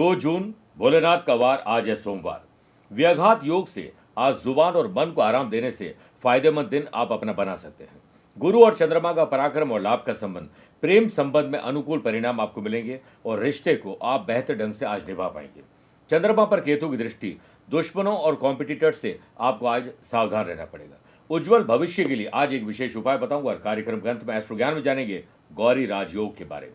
2 जून भोलेनाथ का वार, आज है सोमवार। व्याघात योग से आज जुबान और मन को आराम देने से फायदेमंद दिन आप अपना बना सकते हैं। गुरु और चंद्रमा का पराक्रम और लाभ का संबंध, प्रेम संबंध में अनुकूल परिणाम आपको मिलेंगे और रिश्ते को आप बेहतर ढंग से आज निभा पाएंगे। चंद्रमा पर केतु की दृष्टि, दुश्मनों और कॉम्पिटिटर्स से आपको आज सावधान रहना पड़ेगा। उज्जवल भविष्य के लिए आज एक विशेष उपाय बताऊंगा और कार्यक्रम के अंत में एस्ट्रो ज्ञान में जानेंगे गौरी राजयोग के बारे में।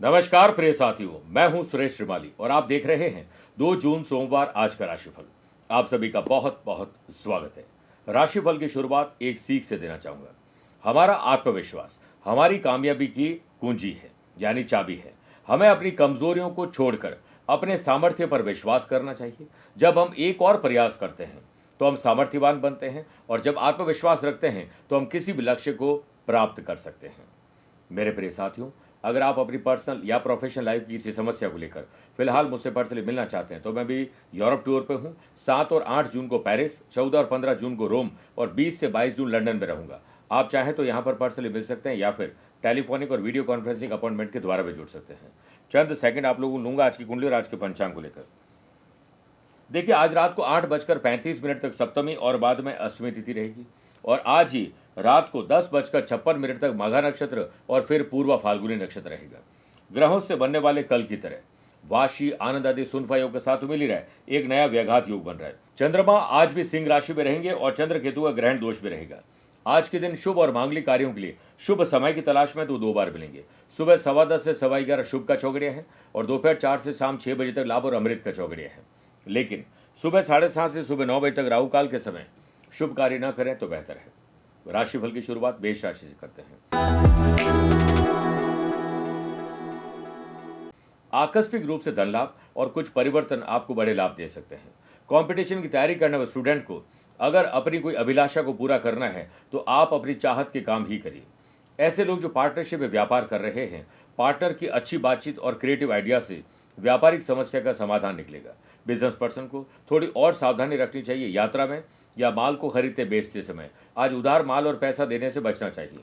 नमस्कार प्रिय साथियों, मैं हूं सुरेश श्रीमाली और आप देख रहे हैं 2 जून सोमवार आज का राशिफल। आप सभी का बहुत बहुत स्वागत है। राशिफल की शुरुआत एक सीख से देना चाहूंगा। हमारा आत्मविश्वास हमारी कामयाबी की कुंजी है, यानी चाबी है। हमें अपनी कमजोरियों को छोड़कर अपने सामर्थ्य पर विश्वास करना चाहिए। जब हम एक और प्रयास करते हैं तो हम सामर्थ्यवान बनते हैं और जब आत्मविश्वास रखते हैं तो हम किसी भी लक्ष्य को प्राप्त कर सकते हैं। मेरे प्रिय साथियों, अगर आप अपनी पर्सनल या प्रोफेशनल लाइफ की किसी समस्या को लेकर फिलहाल मुझसे पर्सनली मिलना चाहते हैं तो मैं भी यूरोप टूर पे हूँ। 7 और 8 जून को पेरिस, 14 और 15 जून को रोम और 20 से 22 जून लंदन में रहूंगा। आप चाहें तो यहाँ पर पर्सनली मिल सकते हैं या फिर टेलीफोनिक और वीडियो कॉन्फ्रेंसिंग अपॉइंटमेंट के द्वारा भी जुड़ सकते हैं। चंद सेकंड आप लोगों को लूंगा आज की कुंडली और आज के पंचांग को लेकर। देखिए, आज रात को 8:35 तक सप्तमी और बाद में अष्टमी तिथि रहेगी और आज ही रात को 10:56 तक माघा नक्षत्र और फिर पूर्वा फाल्गुनी नक्षत्र रहेगा। ग्रहों से बनने वाले कल की तरह वाशी, आनंद आदि सुनफा योग के साथ मिल ही रहा है, एक नया व्याघात योग बन रहा है। चंद्रमा आज भी सिंह राशि में रहेंगे और चंद्र केतु का ग्रहण दोष भी रहेगा। आज के दिन शुभ और मांगलिक कार्यों के लिए शुभ समय की तलाश में तो 2 बार मिलेंगे। सुबह 10:15 से 11:15 शुभ का चौगड़िया है और दोपहर 4 से शाम 6 बजे तक लाभ और अमृत का चौगड़िया है। लेकिन सुबह 7:30 से सुबह 9 बजे तक राहु काल के समय शुभ कार्य न करें तो बेहतर है। राशिफल की शुरुआत मेष राशि से करते हैं। आकस्मिक रूप से धन लाभ और कुछ परिवर्तन आपको बड़े लाभ दे सकते हैं। कंपटीशन की तैयारी करने वाले स्टूडेंट को अगर अपनी कोई अभिलाषा को पूरा करना है तो आप अपनी चाहत के काम ही करिए। ऐसे लोग जो पार्टनरशिप में व्यापार कर रहे हैं, पार्टनर की अच्छी बातचीत और क्रिएटिव आइडिया से व्यापारिक समस्या का समाधान निकलेगा। बिजनेस पर्सन को थोड़ी और सावधानी रखनी चाहिए। यात्रा में या माल को खरीदते बेचते समय आज उधार माल और पैसा देने से बचना चाहिए।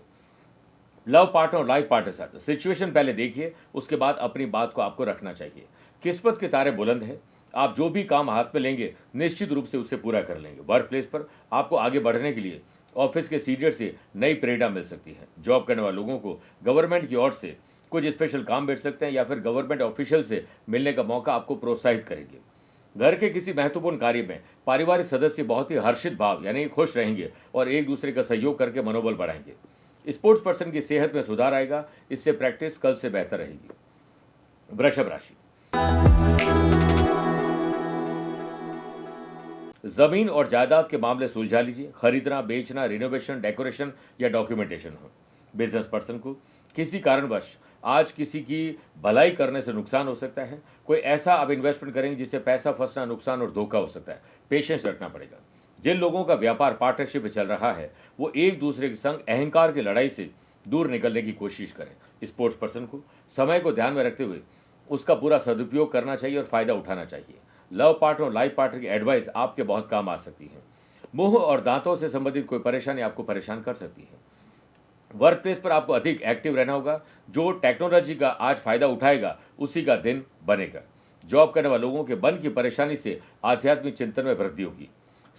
लव पार्टनर और लाइफ पार्टनर साथ सिचुएशन पहले देखिए, उसके बाद अपनी बात को आपको रखना चाहिए। किस्मत के तारे बुलंद है, आप जो भी काम हाथ में लेंगे निश्चित रूप से उसे पूरा कर लेंगे। वर्क प्लेस पर आपको आगे बढ़ने के लिए ऑफिस के सीनियर से नई प्रेरणा मिल सकती है। जॉब करने वाले लोगों को गवर्नमेंट की ओर से कुछ स्पेशल काम मिल सकते हैं या फिर गवर्नमेंट ऑफिशियल से मिलने का मौका आपको प्रोत्साहित करेंगे। घर के किसी महत्वपूर्ण कार्य में पारिवारिक सदस्य बहुत ही हर्षित भाव यानी खुश रहेंगे और एक दूसरे का सहयोग करके मनोबल बढ़ाएंगे। स्पोर्ट्स पर्सन की सेहत में सुधार आएगा, इससे प्रैक्टिस कल से बेहतर रहेगी। वृषभ राशि, जमीन और जायदाद के मामले सुलझा लीजिए। खरीदना, बेचना, रिनोवेशन, डेकोरेशन या डॉक्यूमेंटेशन हो। बिजनेस पर्सन को किसी कारणवश आज किसी की भलाई करने से नुकसान हो सकता है। कोई ऐसा आप इन्वेस्टमेंट करेंगे जिससे पैसा फंसना, नुकसान और धोखा हो सकता है। पेशेंस रखना पड़ेगा। जिन लोगों का व्यापार पार्टनरशिप में चल रहा है वो एक दूसरे के संग अहंकार की लड़ाई से दूर निकलने की कोशिश करें। स्पोर्ट्स पर्सन को समय को ध्यान में रखते हुए उसका पूरा सदुपयोग करना चाहिए और फायदा उठाना चाहिए। लव पार्टनर और लाइफ पार्टनर की एडवाइस आपके बहुत काम आ सकती है। मुंह और दांतों से संबंधित कोई परेशानी आपको परेशान कर सकती है। वर्क प्लेस पर आपको अधिक एक्टिव रहना होगा। जो टेक्नोलॉजी का आज फायदा उठाएगा उसी का दिन बनेगा। जॉब करने वाले लोगों के मन की परेशानी से आध्यात्मिक चिंतन में वृद्धि होगी।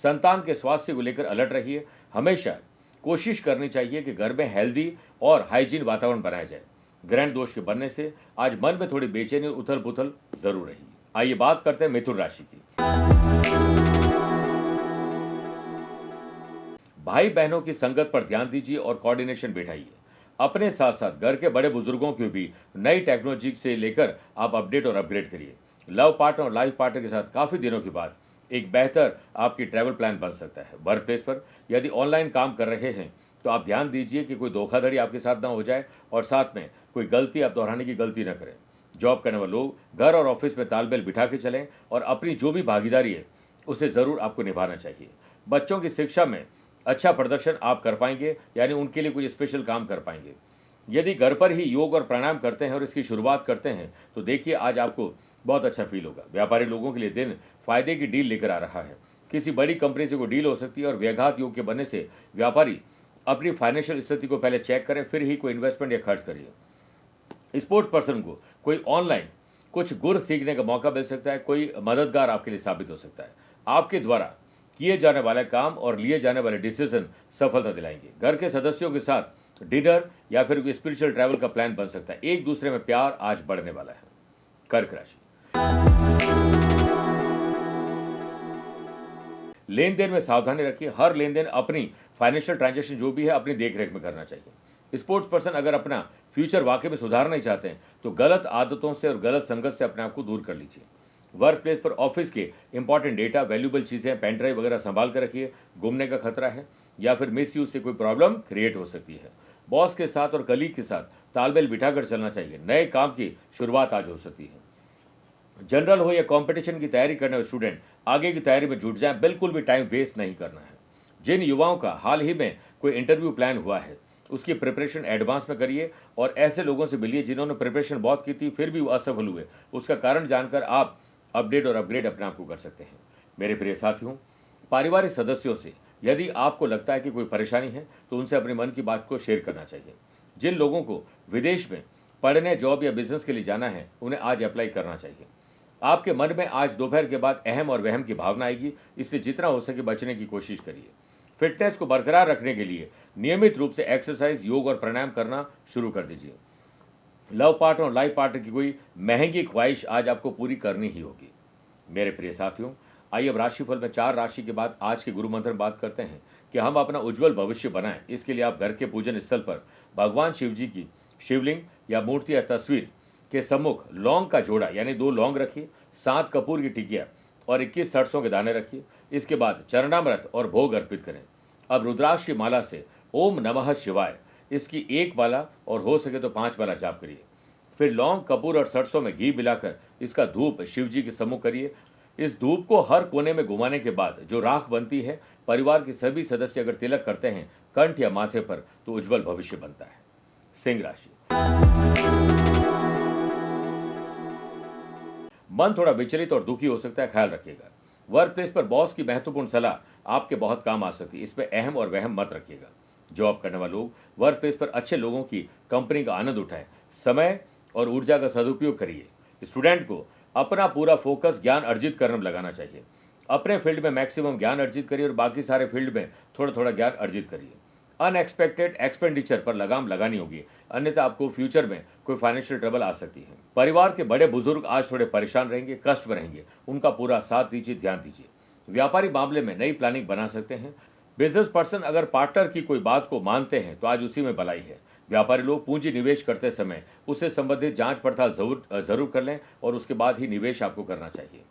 संतान के स्वास्थ्य को लेकर अलर्ट रहिए। हमेशा कोशिश करनी चाहिए कि घर में हेल्दी और हाइजीन वातावरण बनाया जाए। ग्रहण दोष के बनने से आज मन में थोड़ी बेचैनी और उथल पुथल जरूर रहेगी। आइए बात करते हैं मिथुन राशि की। भाई बहनों की संगत पर ध्यान दीजिए और कोऑर्डिनेशन बिठाइए। अपने साथ साथ घर के बड़े बुजुर्गों को भी नई टेक्नोलॉजी से लेकर आप अपडेट और अपग्रेड करिए। लव पार्टनर और लाइफ पार्टनर के साथ काफी दिनों के बाद एक बेहतर आपकी ट्रैवल प्लान बन सकता है। वर्क प्लेस पर यदि ऑनलाइन काम कर रहे हैं तो आप ध्यान दीजिए कि कोई धोखाधड़ी आपके साथ ना हो जाए और साथ में कोई गलती आप दोहराने की गलती न करें। जॉब करने वाले लोग घर और ऑफिस में तालमेल बिठा के चलें और अपनी जो भी भागीदारी है उसे जरूर आपको निभाना चाहिए। बच्चों की शिक्षा में अच्छा प्रदर्शन आप कर पाएंगे, यानी उनके लिए कुछ स्पेशल काम कर पाएंगे। यदि घर पर ही योग और प्राणायाम करते हैं और इसकी शुरुआत करते हैं तो देखिए आज आपको बहुत अच्छा फील होगा। व्यापारी लोगों के लिए दिन फायदे की डील लेकर आ रहा है। किसी बड़ी कंपनी से कोई डील हो सकती है और व्याघात योग के बनने से व्यापारी अपनी फाइनेंशियल स्थिति को पहले चेक करें, फिर ही कोई इन्वेस्टमेंट या खर्च करिए। स्पोर्ट्स पर्सन को कोई ऑनलाइन कुछ गुर सीखने का मौका मिल सकता है, कोई मददगार आपके लिए साबित हो सकता है। आपके द्वारा किए जाने वाले काम और लिए जाने वाले डिसीजन सफलता दिलाएंगे। घर के सदस्यों के साथ डिनर या फिर कोई स्पिरिचुअल ट्रैवल का प्लान बन सकता है। एक दूसरे में प्यार आज बढ़ने वाला है। कर्क राशि, लेन देन में सावधानी रखिए। हर लेन देन अपनी फाइनेंशियल ट्रांजैक्शन जो भी है अपनी देखरेख में करना चाहिए। स्पोर्ट्स पर्सन अगर अपना फ्यूचर वाकई में सुधारना ही चाहते हैं तो गलत आदतों से और गलत संगत से अपने आप को दूर कर लीजिए। वर्क प्लेस पर ऑफिस के इंपॉर्टेंट डेटा, वैल्यूबल चीज़ें, पेन ड्राइव वगैरह संभाल कर रखिए। घूमने का खतरा है या फिर मिस यूज से कोई प्रॉब्लम क्रिएट हो सकती है। बॉस के साथ और कलीग के साथ तालमेल बिठाकर चलना चाहिए। नए काम की शुरुआत आज हो सकती है। जनरल हो या कंपटीशन की तैयारी करने वाले स्टूडेंट आगे की तैयारी में जुट जाएं। बिल्कुल भी टाइम वेस्ट नहीं करना है। जिन युवाओं का हाल ही में कोई इंटरव्यू प्लान हुआ है उसकी प्रिपरेशन एडवांस में करिए और ऐसे लोगों से मिलिए जिन्होंने प्रिपरेशन बहुत की थी फिर भी वो असफल हुए। उसका कारण जानकर आप अपडेट और अपग्रेड अपने आप को कर सकते हैं। मेरे प्रिय साथियों, पारिवारिक सदस्यों से यदि आपको लगता है कि कोई परेशानी है तो उनसे अपने मन की बात को शेयर करना चाहिए। जिन लोगों को विदेश में पढ़ने, जॉब या बिजनेस के लिए जाना है उन्हें आज अप्लाई करना चाहिए। आपके मन में आज दोपहर के बाद अहम और वहम की भावना आएगी, इससे जितना हो सके बचने की कोशिश करिए। फिटनेस को बरकरार रखने के लिए नियमित रूप से एक्सरसाइज, योग और प्राणायाम करना शुरू कर दीजिए। लव पार्टनर और लाइफ पार्टनर की कोई महंगी ख्वाहिश आज आपको पूरी करनी ही होगी। मेरे प्रिय साथियों, आइए अब राशिफल में 4 राशि के बाद आज के गुरु मंत्र में बात करते हैं कि हम अपना उज्जवल भविष्य बनाएं। इसके लिए आप घर के पूजन स्थल पर भगवान शिव जी की शिवलिंग या मूर्ति या तस्वीर के सम्मुख लौंग का जोड़ा यानी 2 लौंग रखिए, 7 कपूर की टिकिया और 21 सरसों के दाने रखिए। इसके बाद चरणामृत और भोग अर्पित करें। अब रुद्राक्ष की माला से ओम नमः शिवाय इसकी 1 माला और हो सके तो 5 माला जाप करिए। फिर लौंग, कपूर और सरसों में घी मिलाकर इसका धूप शिव जी के सम्मुख करिए। इस धूप को हर कोने में घुमाने के बाद जो राख बनती है, परिवार के सभी सदस्य अगर तिलक करते हैं कंठ या माथे पर तो उज्जवल भविष्य बनता है। सिंह राशि, मन थोड़ा विचलित और दुखी हो सकता है, ख्याल रखिएगा। वर्क प्लेस पर बॉस की महत्वपूर्ण सलाह आपके बहुत काम आ सकती है, इसमें अहम और वहम मत रखिएगा। जॉब करने वाले लोग वर्क प्लेस पर अच्छे लोगों की कंपनी का आनंद उठाएं। समय और ऊर्जा का सदुपयोग करिए। स्टूडेंट को अपना पूरा फोकस ज्ञान अर्जित करने में लगाना चाहिए। अपने फील्ड में मैक्सिमम ज्ञान अर्जित करिए और बाकी सारे फील्ड में थोड़ा थोड़ा ज्ञान अर्जित करिए। अनएक्सपेक्टेड एक्सपेंडिचर पर लगाम लगानी होगी, अन्यथा आपको फ्यूचर में कोई फाइनेंशियल ट्रबल आ सकती है। परिवार के बड़े बुजुर्ग आज थोड़े परेशान रहेंगे, कष्ट में रहेंगे, उनका पूरा साथ दीजिए, ध्यान दीजिए। व्यापारी मामले में नई प्लानिंग बना सकते हैं। बिजनेस पर्सन अगर पार्टनर की कोई बात को मानते हैं तो आज उसी में भलाई है। व्यापारी लोग पूंजी निवेश करते समय उससे संबंधित जांच पड़ताल जरूर कर लें और उसके बाद ही निवेश आपको करना चाहिए।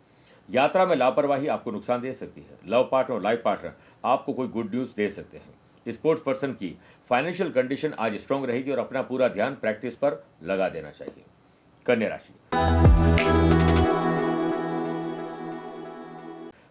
यात्रा में लापरवाही आपको नुकसान दे सकती है। लव पार्टनर और लाइफ पार्टनर आपको कोई गुड न्यूज दे सकते हैं। स्पोर्ट्स पर्सन की फाइनेंशियल कंडीशन आज स्ट्रांग रहेगी और अपना पूरा ध्यान प्रैक्टिस पर लगा देना चाहिए। कन्या राशि,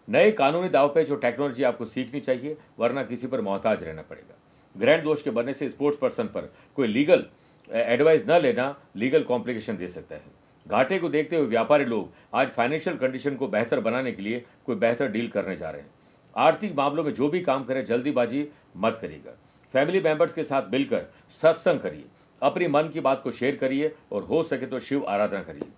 नए कानूनी दावपेच और टेक्नोलॉजी आपको सीखनी चाहिए, वरना किसी पर मोहताज रहना पड़ेगा। ग्रैंड दोष के बनने से स्पोर्ट्स पर्सन पर कोई लीगल एडवाइस न लेना लीगल कॉम्प्लिकेशन दे सकता है। घाटे को देखते हुए व्यापारी लोग आज फाइनेंशियल कंडीशन को बेहतर बनाने के लिए कोई बेहतर डील करने जा रहे हैं। आर्थिक मामलों में जो भी काम करें जल्दीबाजी मत करिएगा। फैमिली मेंबर्स के साथ मिलकर सत्संग करिए, अपनी मन की बात को शेयर करिए और हो सके तो शिव आराधना करिए।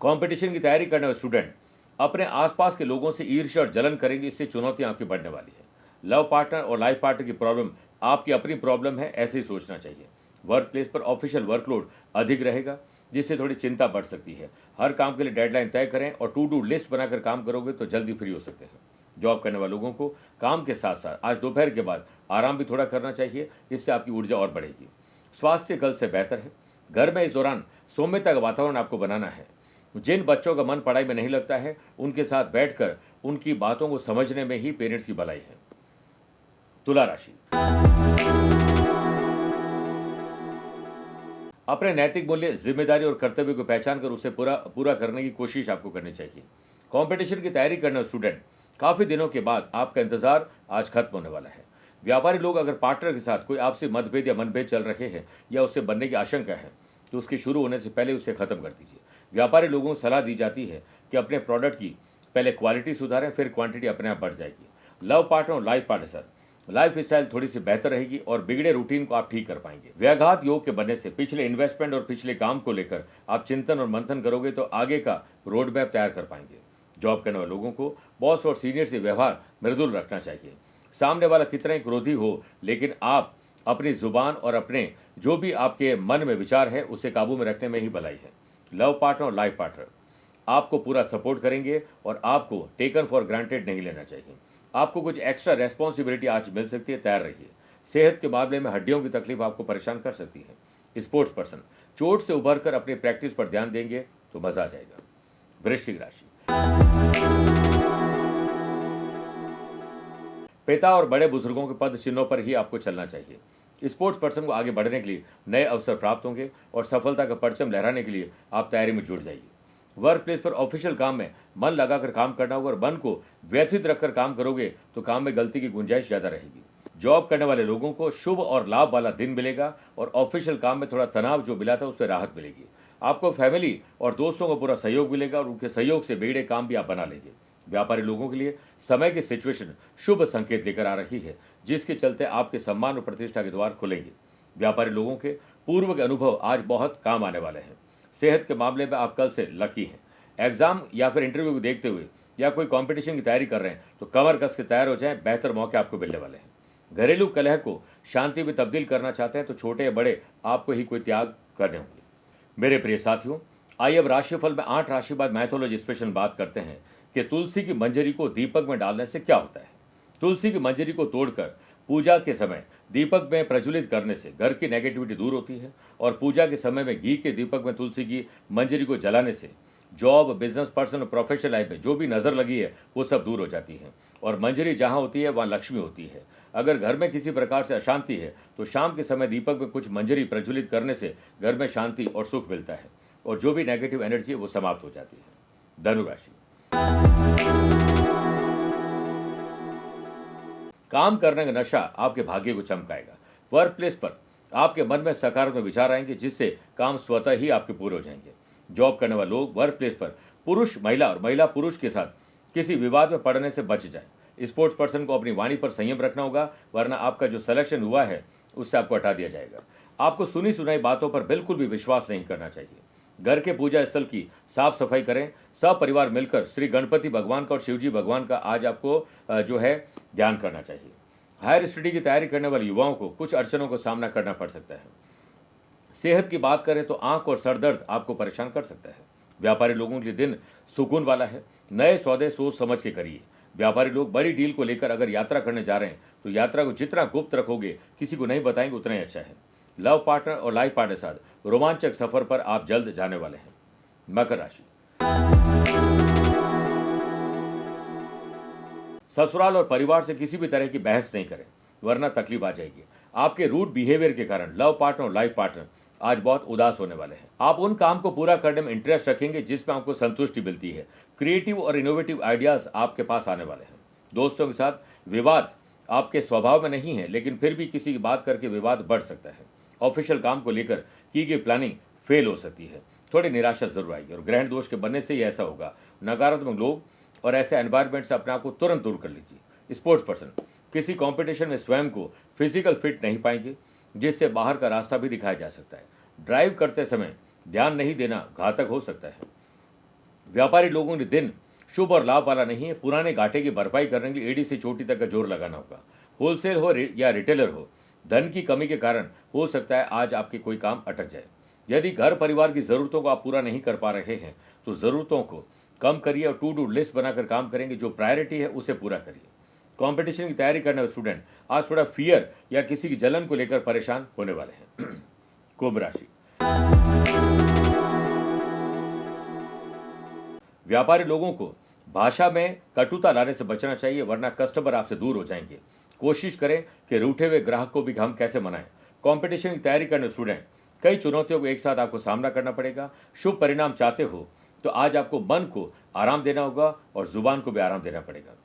कंपटीशन की तैयारी करने वाले स्टूडेंट अपने आसपास के लोगों से ईर्ष्या और जलन करेंगे, इससे चुनौतियां आपकी बढ़ने वाली है। लव पार्टनर और लाइफ पार्टनर की प्रॉब्लम आपकी अपनी प्रॉब्लम है, ऐसे ही सोचना चाहिए। वर्क प्लेस पर ऑफिशियल वर्कलोड अधिक रहेगा, जिससे थोड़ी चिंता बढ़ सकती है। हर काम के लिए डेडलाइन तय करें और टू डू लिस्ट बनाकर काम करोगे तो जल्दी फ्री हो सकते हैं। जॉब करने वाले लोगों को काम के साथ साथ आज दोपहर के बाद आराम भी थोड़ा करना चाहिए, इससे आपकी ऊर्जा और बढ़ेगी। स्वास्थ्य कल से बेहतर है। घर में इस दौरान सौम्यता का वातावरण आपको बनाना है। जिन बच्चों का मन पढ़ाई में नहीं लगता है उनके साथ बैठकर उनकी बातों को समझने में ही पेरेंट्स की भलाई है। तुला राशि, अपने नैतिक मूल्य, जिम्मेदारी और कर्तव्य को पहचान कर उसे पूरा करने की कोशिश आपको करनी चाहिए। कंपटीशन की तैयारी करने वाले स्टूडेंट काफी दिनों के बाद आपका इंतजार आज खत्म होने वाला है। व्यापारी लोग अगर पार्टनर के साथ कोई आपसी मतभेद या मनभेद चल रहे हैं या उससे बनने की आशंका है तो उसके शुरू होने से पहले उसे खत्म कर दीजिए। व्यापारी लोगों को सलाह दी जाती है कि अपने प्रोडक्ट की पहले क्वालिटी सुधारें, फिर क्वांटिटी अपने आप बढ़ जाएगी। लव पार्टनर और लाइफ पार्टनर लाइफ स्टाइल थोड़ी सी बेहतर रहेगी और बिगड़े रूटीन को आप ठीक कर पाएंगे। व्याघात योग के बनने से पिछले इन्वेस्टमेंट और पिछले काम को लेकर आप चिंतन और मंथन करोगे तो आगे का रोड मैप तैयार कर पाएंगे। जॉब करने वाले लोगों को बॉस और सीनियर से व्यवहार मृदुल रखना चाहिए। सामने वाला कितना ही क्रोधी हो, लेकिन आप अपनी जुबान और अपने जो भी आपके मन में विचार है उसे काबू में रखने में ही भलाई है। लव पार्टनर और लाइफ पार्टनर आपको पूरा सपोर्ट करेंगे और आपको टेकन फॉर ग्रांटेड नहीं लेना चाहिए। आपको कुछ एक्स्ट्रा रेस्पॉन्सिबिलिटी आज मिल सकती है, तैयार रहिए। सेहत के मामले में हड्डियों की तकलीफ आपको परेशान कर सकती है। स्पोर्ट्स पर्सन चोट से उभरकर अपनी प्रैक्टिस पर ध्यान देंगे तो मजा आ जाएगा। वृश्चिक राशि, पिता और बड़े बुजुर्गों के पद चिन्हों पर ही आपको चलना चाहिए। स्पोर्ट्स पर्सन को आगे बढ़ने के लिए नए अवसर प्राप्त होंगे और सफलता का परचम लहराने के लिए आप तैयारी में जुट जाइए। वर्क प्लेस पर ऑफिशियल काम में मन लगाकर काम करना होगा और मन को व्यथित रखकर काम करोगे तो काम में गलती की गुंजाइश ज्यादा रहेगी। जॉब करने वाले लोगों को शुभ और लाभ वाला दिन मिलेगा और ऑफिशियल काम में थोड़ा तनाव जो मिला था उस पर राहत मिलेगी। आपको फैमिली और दोस्तों का पूरा सहयोग मिलेगा और उनके सहयोग से बिगड़े काम भी आप बना लेंगे। व्यापारी लोगों के लिए समय की सिचुएशन शुभ संकेत लेकर आ रही है, जिसके चलते आपके सम्मान और प्रतिष्ठा के द्वार खुलेंगे। व्यापारी लोगों के पूर्व के अनुभव आज बहुत काम आने वाले हैं। सेहत के मामले में आप कल से लकी हैं। एग्जाम या फिर इंटरव्यू को देखते हुए या कोई कंपटीशन की तैयारी कर रहे हैं तो कमर कस के तैयार हो जाएं, बेहतर मौके आपको मिलने वाले हैं। घरेलू कलह को शांति में तब्दील करना चाहते हैं तो छोटे या बड़े आपको ही कोई त्याग करने होंगे। मेरे प्रिय साथियों, आइए अब राशिफल में 8 राशि बाद मैथोलॉजी स्पेशल बात करते हैं कि तुलसी की मंजरी को दीपक में डालने से क्या होता है। तुलसी की मंजरी को तोड़कर पूजा के समय दीपक में प्रज्वलित करने से घर की नेगेटिविटी दूर होती है और पूजा के समय में घी के दीपक में तुलसी की मंजरी को जलाने से जॉब, बिजनेस, पर्सनल और प्रोफेशनल लाइफ में जो भी नजर लगी है वो सब दूर हो जाती है और मंजरी जहां होती है वहां लक्ष्मी होती है। अगर घर में किसी प्रकार से अशांति है तो शाम के समय दीपक में कुछ मंजरी प्रज्वलित करने से घर में शांति और सुख मिलता है और जो भी नेगेटिव एनर्जी है वो समाप्त हो जाती है। धनुराशि, काम करने का नशा आपके भाग्य को चमकाएगा। वर्क प्लेस पर आपके मन में सकारात्मक विचार आएंगे जिससे काम स्वतः ही आपके पूरे हो जाएंगे। जॉब करने वाले लोग वर्क प्लेस पर पुरुष महिला और महिला पुरुष के साथ किसी विवाद में पड़ने से बच जाएं। स्पोर्ट्स पर्सन को अपनी वाणी पर संयम रखना होगा, वरना आपका जो सिलेक्शन हुआ है उससे आपको हटा दिया जाएगा। आपको सुनी सुनाई बातों पर बिल्कुल भी विश्वास नहीं करना चाहिए। घर के पूजा स्थल की साफ सफाई करें। सब परिवार मिलकर श्री गणपति भगवान का और शिवजी भगवान का आज आपको जो है ध्यान करना चाहिए। हायर स्टडी की तैयारी करने वाले युवाओं को कुछ अड़चनों का सामना करना पड़ सकता है। सेहत की बात करें तो आंख और सर दर्द आपको परेशान कर सकता है। व्यापारी लोगों के लिए दिन सुकून वाला है। नए सौदे सोच समझ के करिए। व्यापारी लोग बड़ी डील को लेकर अगर यात्रा करने जा रहे हैं तो यात्रा को जितना गुप्त रखोगे, किसी को नहीं बताएंगे, उतना ही अच्छा है। लव पार्टनर और लाइफ पार्टनर के साथ रोमांचक सफर पर आप जल्द जाने वाले हैं। मकर राशि, ससुराल और परिवार से किसी भी तरह की बहस नहीं करें, वरना तकलीफ आ जाएगी। आपके रूड बिहेवियर के कारण लव पार्टनर और लाइफ पार्टनर आज बहुत उदास होने वाले हैं। आप उन काम को पूरा करने में इंटरेस्ट रखेंगे जिसमें आपको संतुष्टि मिलती है। क्रिएटिव और इनोवेटिव आइडियाज आपके पास आने वाले हैं। दोस्तों के साथ विवाद आपके स्वभाव में नहीं है, लेकिन फिर भी किसी की बात करके विवाद बढ़ सकता है। ऑफिशियल काम को लेकर की गई प्लानिंग फेल हो सकती है। थोड़ी निराशा जरूर आएगी और ग्रहण दोष के बनने से ही ऐसा होगा। नकारात्मक लोग और ऐसे एनवायरनमेंट से अपने आप को तुरंत दूर कर लीजिए। स्पोर्ट्स पर्सन किसी कंपटीशन में स्वयं को फिजिकल फिट नहीं पाएंगे, जिससे बाहर का रास्ता भी दिखाया जा सकता है। ड्राइव करते समय ध्यान नहीं देना घातक हो सकता है। व्यापारी लोगों के दिन शुभ और लाभ वाला नहीं है। पुराने घाटे की भरपाई करने के लिए एड़ी से चोटी तक का जोर लगाना होगा। होलसेल हो या रिटेलर हो, धन की कमी के कारण हो सकता है आज आपके कोई काम अटक जाए। यदि घर परिवार की जरूरतों को आप पूरा नहीं कर पा रहे हैं तो जरूरतों को कम करिए और टू डू लिस्ट बनाकर काम करेंगे। जो प्रायोरिटी है उसे पूरा करिए। कंपटीशन की तैयारी करने वाले स्टूडेंट आज थोड़ा फियर या किसी की जलन को लेकर परेशान होने वाले हैं। कुंभ राशि, व्यापारी लोगों को भाषा में कटुता लाने से बचना चाहिए, वरना कस्टमर आपसे दूर हो जाएंगे। कोशिश करें कि रूठे हुए ग्राहक को भी हम कैसे मनाएं। कंपटीशन की तैयारी करने स्टूडेंट कई चुनौतियों को एक साथ आपको सामना करना पड़ेगा। शुभ परिणाम चाहते हो तो आज आपको मन को आराम देना होगा और जुबान को भी आराम देना पड़ेगा।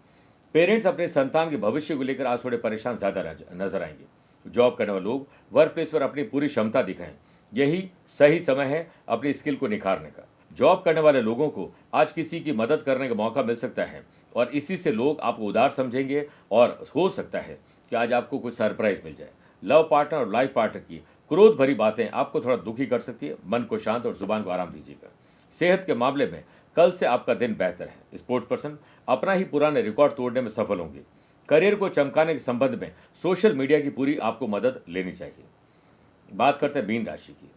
पेरेंट्स अपने संतान के भविष्य को लेकर आज थोड़े परेशान ज्यादा नजर आएंगे। जॉब करने वाले लोग वर्क प्लेस पर अपनी पूरी क्षमता दिखाएं। यही सही समय है अपनी स्किल को निखारने का। जॉब करने वाले लोगों को आज किसी की मदद करने का मौका मिल सकता है और इसी से लोग आपको उदार समझेंगे और हो सकता है कि आज आपको कुछ सरप्राइज मिल जाए। लव पार्टनर और लाइफ पार्टनर की क्रोध भरी बातें आपको थोड़ा दुखी कर सकती है। मन को शांत और जुबान को आराम दीजिएगा। सेहत के मामले में कल से आपका दिन बेहतर है। स्पोर्ट्स पर्सन अपना ही पुराने रिकॉर्ड तोड़ने में सफल होंगे। करियर को चमकाने के संबंध में सोशल मीडिया की पूरी आपको मदद लेनी चाहिए। बात करते हैं मीन राशि की।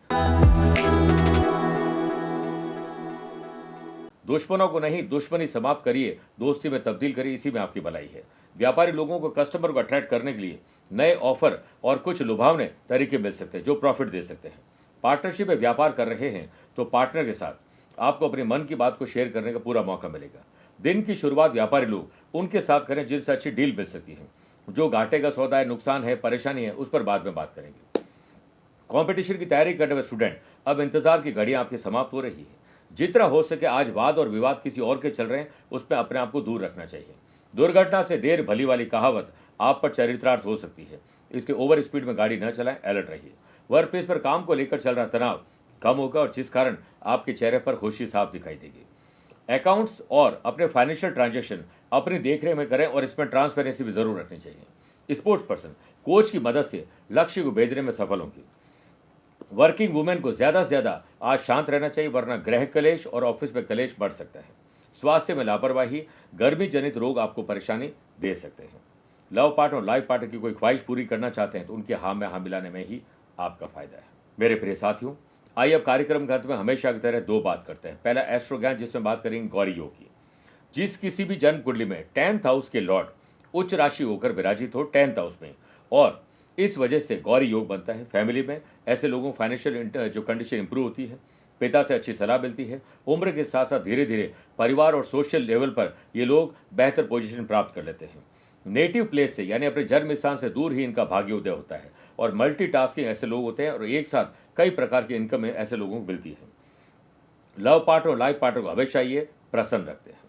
दुश्मनों को नहीं, दुश्मनी समाप्त करिए, दोस्ती में तब्दील करिए, इसी में आपकी भलाई है। व्यापारी लोगों को कस्टमर को अट्रैक्ट करने के लिए नए ऑफर और कुछ लुभावने तरीके मिल सकते हैं जो प्रॉफिट दे सकते हैं। पार्टनरशिप में व्यापार कर रहे हैं तो पार्टनर के साथ आपको अपने मन की बात को शेयर करने का पूरा मौका मिलेगा। दिन की शुरुआत व्यापारी लोग उनके साथ करें जिनसे अच्छी डील मिल सकती है। जो घाटे का सौदा है, नुकसान है, परेशानी है, उस पर बाद में बात करेंगे। कंपटीशन की तैयारी करने वाले स्टूडेंट, अब इंतजार की घड़ियां आपकी समाप्त हो रही है। जितना हो सके आज वाद और विवाद किसी और के चल रहे हैं उसमें अपने आप को दूर रखना चाहिए। दुर्घटना से देर भली वाली कहावत आप पर चरितार्थ हो सकती है। इसके ओवर स्पीड में गाड़ी न चलाएं, अलर्ट रहिए। वर्क प्लेस पर काम को लेकर चल रहा तनाव कम होगा और जिस कारण आपके चेहरे पर खुशी साफ दिखाई देगी। अकाउंट्स और अपने फाइनेंशियल ट्रांजैक्शन अपनी देखरेख में करें और इसमें ट्रांसपेरेंसी भी जरूर रखनी चाहिए। स्पोर्ट्स पर्सन कोच की मदद से लक्ष्य को भेजने में सफल होंगे। वर्किंग वुमेन को ज्यादा से ज्यादा आज शांत रहना चाहिए, वरना गृह कलेश और ऑफिस में कलेश बढ़ सकता है। स्वास्थ्य में लापरवाही, गर्मी जनित रोग आपको परेशानी दे सकते हैं। लव पार्टनर और लाइफ पार्टनर की कोई ख्वाहिश पूरी करना चाहते हैं तो उनके हाँ में हाँ मिलाने में ही आपका फायदा है। मेरे प्रिय साथियों, आइए अब कार्यक्रम के अंत में हमेशा की तरह दो बात करते हैं। पहला एस्ट्रो ज्ञान, जिसमें बात करेंगे गौरी योग की। जिस किसी भी जन्म कुंडली में 10th हाउस के लॉर्ड उच्च राशि होकर विराजित हो 10th हाउस में, और इस वजह से गौरी योग बनता है। फैमिली में ऐसे लोगों फाइनेंशियल जो कंडीशन इंप्रूव होती है, पिता से अच्छी सलाह मिलती है। उम्र के साथ साथ धीरे धीरे परिवार और सोशल लेवल पर ये लोग बेहतर पोजीशन प्राप्त कर लेते हैं। नेटिव प्लेस से यानी अपने जन्म स्थान से दूर ही इनका भाग्योदय होता है और मल्टीटास्किंग ऐसे लोग होते हैं और एक साथ कई प्रकार की इनकम ऐसे लोगों को मिलती है। लव पार्टनर और लाइफ पार्टनर को हमेशा ये प्रसन्न रखते हैं।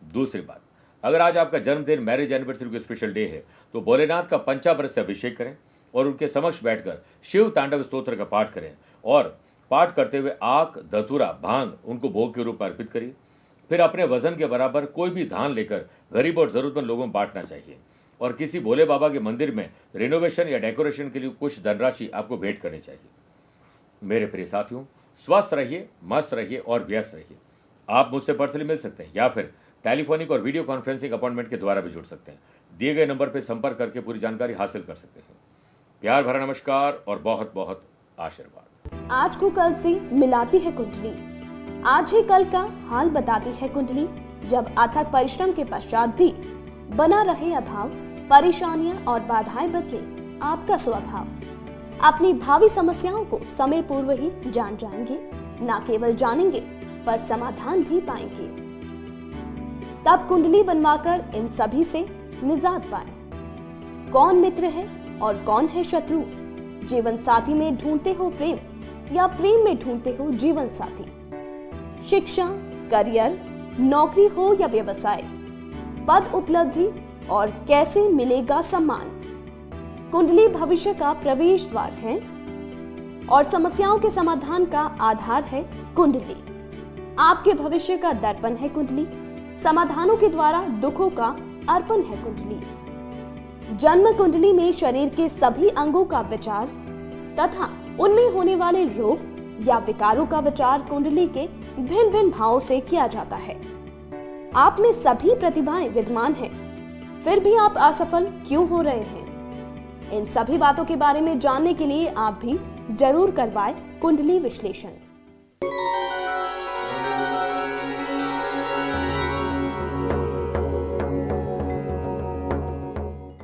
दूसरी बात, अगर आज आपका जन्मदिन, मैरिज एनिवर्सरी को स्पेशल डे है तो भोलेनाथ का पंचामृत से अभिषेक करें और उनके समक्ष बैठकर शिव तांडव स्तोत्र का पाठ करें और पाठ करते हुए आक, धतूरा, भांग उनको भोग के रूप में अर्पित करिए। फिर अपने वजन के बराबर कोई भी धान लेकर गरीब और जरूरतमंद लोगों में बांटना चाहिए और किसी भोले बाबा के मंदिर में रिनोवेशन या डेकोरेशन के लिए कुछ धनराशि आपको भेंट करनी चाहिए। मेरे प्रिय साथियों, स्वस्थ रहिए, मस्त रहिए और व्यस्त रहिए। आप मुझसे पर्सनली मिल सकते हैं या फिर टेलीफोनिक और वीडियो कॉन्फ्रेंसिंग अपॉइंटमेंट के द्वारा भी जुड़ सकते हैं। दिए गए नंबर पर संपर्क करके पूरी जानकारी हासिल कर सकते हैं। प्यार भरा नमस्कार और बहुत बहुत आशीर्वाद। आज को कल से मिलाती है कुंडली, आज ही कल का हाल बताती है कुंडली। जब अथक परिश्रम के पश्चात भी बना रहे अभाव, परेशानियां और बाधाएं बदले आपका स्वभाव, अपनी भावी समस्याओं को समय पूर्व ही जान जाएंगे। न केवल जानेंगे पर समाधान भी पाएंगे। तब कुंडली बनवाकर इन सभी से निजात पाए। कौन मित्र है और कौन है शत्रु? जीवन साथी में ढूंढते हो प्रेम या प्रेम में ढूंढते हो जीवन साथी? शिक्षा, करियर, नौकरी हो या व्यवसाय, पद उपलब्धि और कैसे मिलेगा सम्मान? कुंडली भविष्य का प्रवेश द्वार है और समस्याओं के समाधान का आधार है कुंडली। आपके भविष्य का दर्पण है कुंडली, समाधानों के द्वारा दुखों का अर्पण है कुंडली। जन्म कुंडली में शरीर के सभी अंगों का विचार तथा उनमें होने वाले रोग या विकारों का विचार कुंडली के भिन्न भिन्न भावों से किया जाता है। आप में सभी प्रतिभाएं विद्यमान हैं, फिर भी आप असफल क्यों हो रहे हैं? इन सभी बातों के बारे में जानने के लिए आप भी जरूर करवाएं कुंडली विश्लेषण।